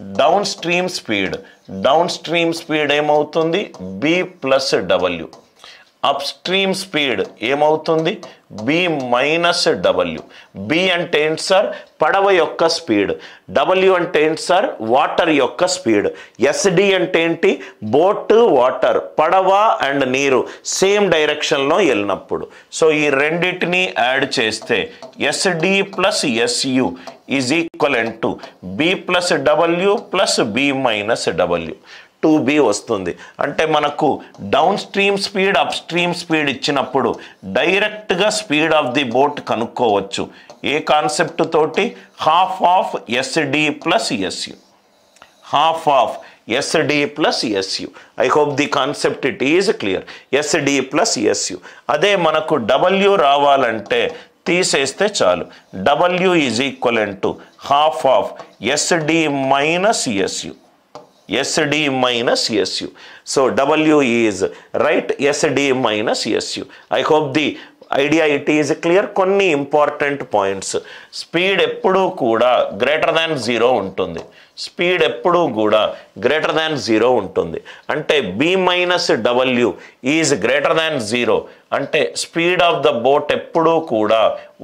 Down stream speed ఏమవుతుంది b plus w. Up stream speed ఏమవుతుంది b minus w. b అంటే ఏంటి sir పడవ యొక్క స్పీడ్, w అంటే ఏంటి సార్ వాటర్ యొక్క స్పీడ్, sd అంటే ఏంటి బోట్ వాటర్, పడవ అండ్ నీరు సేమ్ డైరెక్షన్లో వెళ్ళినప్పుడు. సో ఈ రెండింటిని యాడ్ చేస్తే sd plus su is equivalent to b plus w plus b minus w. 2b వస్తుంది. అంటే మనకు down stream speed up stream speed ఇచ్చినప్పుడు డైరెక్ట్గా స్పీడ్ ఆఫ్ ది బోట్ కనుక్కోవచ్చు. ఏ కాన్సెప్ట్ తోటి half of sd plus su, half of sd plus su. I hope the concept it is clear. sd plus su. అదే మనకు w రావాలంటే తీసేస్తే చాలు. w is equivalent to half of sd minus su, sd minus su. So w is right sd minus su. I hope the idea it is clear. కొన్ని important points. Speed ఎప్పుడూ కూడా greater than 0 ఉంటుంది. Speed ఎప్పుడూ కూడా greater than 0 ఉంటుంది. అంటే b minus w is greater than 0 అంటే speed of the boat ఎప్పుడూ కూడా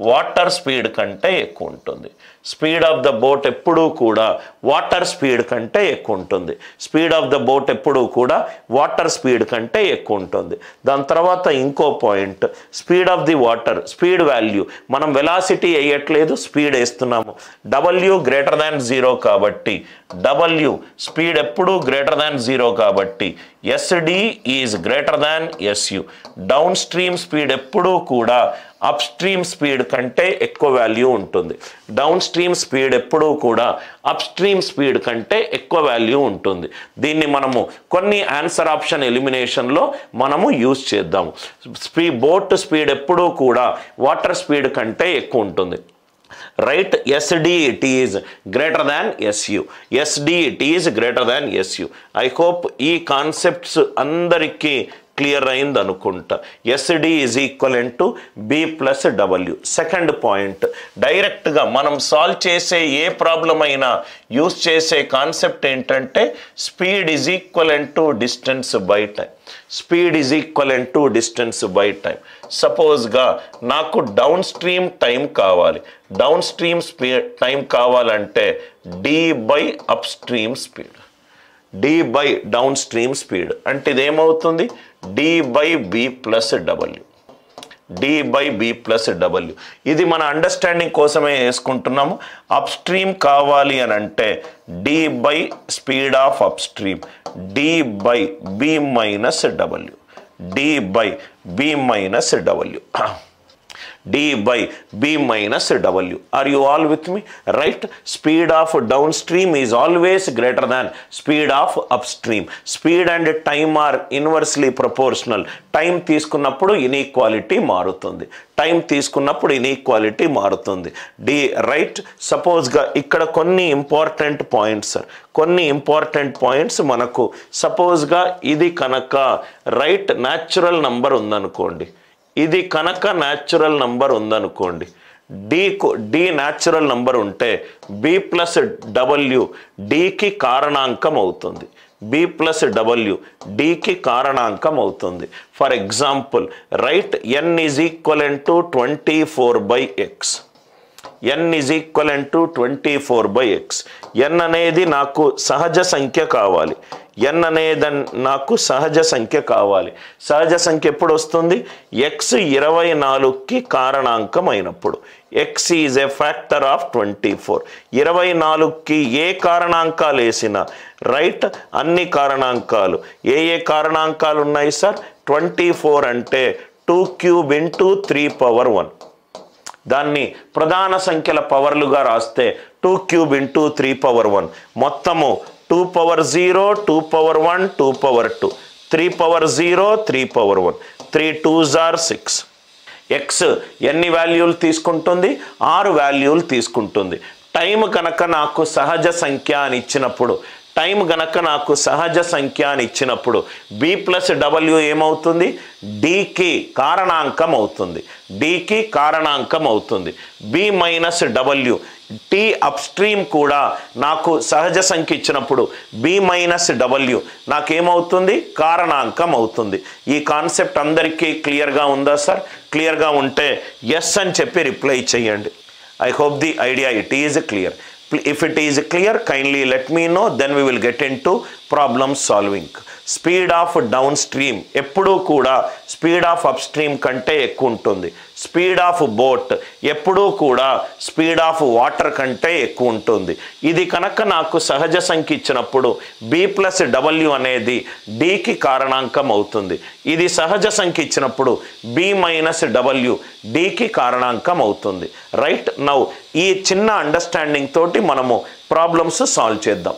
వాటర్ స్పీడ్ కంటే ఎక్కువ ఉంటుంది. స్పీడ్ ఆఫ్ ద బోట్ ఎప్పుడూ కూడా వాటర్ స్పీడ్ కంటే ఎక్కువ ఉంటుంది. స్పీడ్ ఆఫ్ ద బోట్ ఎప్పుడూ కూడా వాటర్ స్పీడ్ కంటే ఎక్కువ ఉంటుంది. దాని తర్వాత ఇంకో point speed of the water speed value. మనం వెలాసిటీ వేయట్లేదు, స్పీడ్ వేస్తున్నాము. w గ్రేటర్ దాన్ 0 కాబట్టి w స్పీడ్ ఎప్పుడూ గ్రేటర్ దాన్ 0 కాబట్టి sd is greater than su. Down stream speed ఎప్పుడూ కూడా అప్ స్ట్రీమ్ స్పీడ్ కంటే ఎక్కువ వాల్యూ ఉంటుంది. డౌన్ స్ట్రీమ్ స్పీడ్ ఎప్పుడూ కూడా అప్ స్ట్రీమ్ స్పీడ్ కంటే ఎక్కువ వాల్యూ ఉంటుంది. దీన్ని మనము కొన్ని ఆన్సర్ ఆప్షన్ ఎలిమినేషన్లో మనము యూజ్ చేద్దాము. బోట్ స్పీడ్ ఎప్పుడూ కూడా వాటర్ స్పీడ్ కంటే ఎక్కువ ఉంటుంది. Right sd it is greater than su, sd it is greater than su. I hope ఈ కాన్సెప్ట్స్ అందరికీ క్లియర్ అయింది అనుకుంటా. sd is equivalent to b plus w. Second point డైరెక్ట్గా మనం సాల్వ్ చేసే ఏ ప్రాబ్లం అయినా యూజ్ చేసే కాన్సెప్ట్ ఏంటంటే speed is equivalent to distance by time. Speed is equivalent to distance by time. సపోజ్గా నాకు డౌన్ స్ట్రీమ్ టైం కావాలి. డౌన్ స్ట్రీమ్ స్పీడ్ టైం కావాలంటే d by up stream speed, d by down stream speed అంటే ఇదేమవుతుంది d by b plus w, d by b plus w. ఇది మన understanding కోసమే వేసుకుంటున్నాము. Up stream కావాలి అని అంటే d by speed of up stream, d by b minus w, d by b minus w, d by b minus w. Are you all with me? Right? Speed of downstream is always greater than speed of upstream. Speed and time are inversely proportional. Time తీసుకున్నప్పుడు inequality మారుతుంది. Time తీసుకున్నప్పుడు inequality మారుతుంది. Right సపోజ్గా ఇక్కడ కొన్ని important points మనకు సపోజ్గా ఇది కనుక right natural number ఉందనుకోండి, ఇది కనుక న్యాచురల్ నంబర్ ఉందనుకోండి, డి న్యాచురల్ నంబర్ ఉంటే b ప్లస్ w డికి కారణాంకం అవుతుంది. b ప్లస్ w డికి కారణాంకం అవుతుంది. For example right n is equivalent to 24/x, n is equivalent to 24/x. n అనేది నాకు సహజ సంఖ్య కావాలి. n అనేది నాకు సహజ సంఖ్య కావాలి. సహజ సంఖ్య ఎప్పుడు వస్తుంది? x 24కి కారణాంకం అయినప్పుడు. x is a factor of 24. 24కి ఏ కారణాంకాలు వేసినా రైట్ అన్ని కారణాంకాలు ఏ కారణాంకాలు ఉన్నాయి సార్? 24 అంటే 2 క్యూబ్ ఇంటూ 3^1. దాన్ని ప్రధాన సంఖ్యల పవర్లుగా రాస్తే 2 క్యూబ్ ఇంటూ 3^1 మొత్తము 2^0, 2^1, 2^2, 3^0, 3^1, 3 2s are 6. x ఎన్ని వాల్యూలు తీసుకుంటుంది? 6 వాల్యూలు తీసుకుంటుంది. టైం కనుక నాకు సహజ సంఖ్య అని ఇచ్చినప్పుడు టైం గనక నాకు సహజ సంఖ్య అని ఇచ్చినప్పుడు బి ప్లస్ డబ్ల్యూ ఏమవుతుంది, డికి కారణాంకం అవుతుంది, డికి కారణాంకం అవుతుంది. B minus W T upstream కూడా నాకు సహజ సంఖ్య ఇచ్చినప్పుడు బి మైనస్ డబ్ల్యూ నాకేమవుతుంది, కారణాంకం అవుతుంది. ఈ కాన్సెప్ట్ అందరికీ క్లియర్గా ఉందా సార్? క్లియర్గా ఉంటే ఎస్ అని చెప్పి రిప్లై చేయండి. I hope the idea it is clear. If it is clear, kindly let me know, then we will get into problem solving. Speed of down stream ఎప్పుడూ కూడా స్పీడ్ ఆఫ్ అప్ స్ట్రీమ్ కంటే ఎక్కువ ఉంటుంది. Speed of boat ఎప్పుడూ కూడా speed of water కంటే ఎక్కువ ఉంటుంది. ఇది కనుక నాకు సహజ సంఖ్య ఇచ్చినప్పుడు బి ప్లస్ డబ్ల్యూ అనేది డికి కారణాంకం అవుతుంది. ఇది సహజ సంఖ్య ఇచ్చినప్పుడు బి మైనస్ డబ్ల్యూ డికి కారణాంకం అవుతుంది. రైట్ నౌ ఈ చిన్న అండర్స్టాండింగ్ తోటి మనము ప్రాబ్లమ్స్ సాల్వ్ చేద్దాం.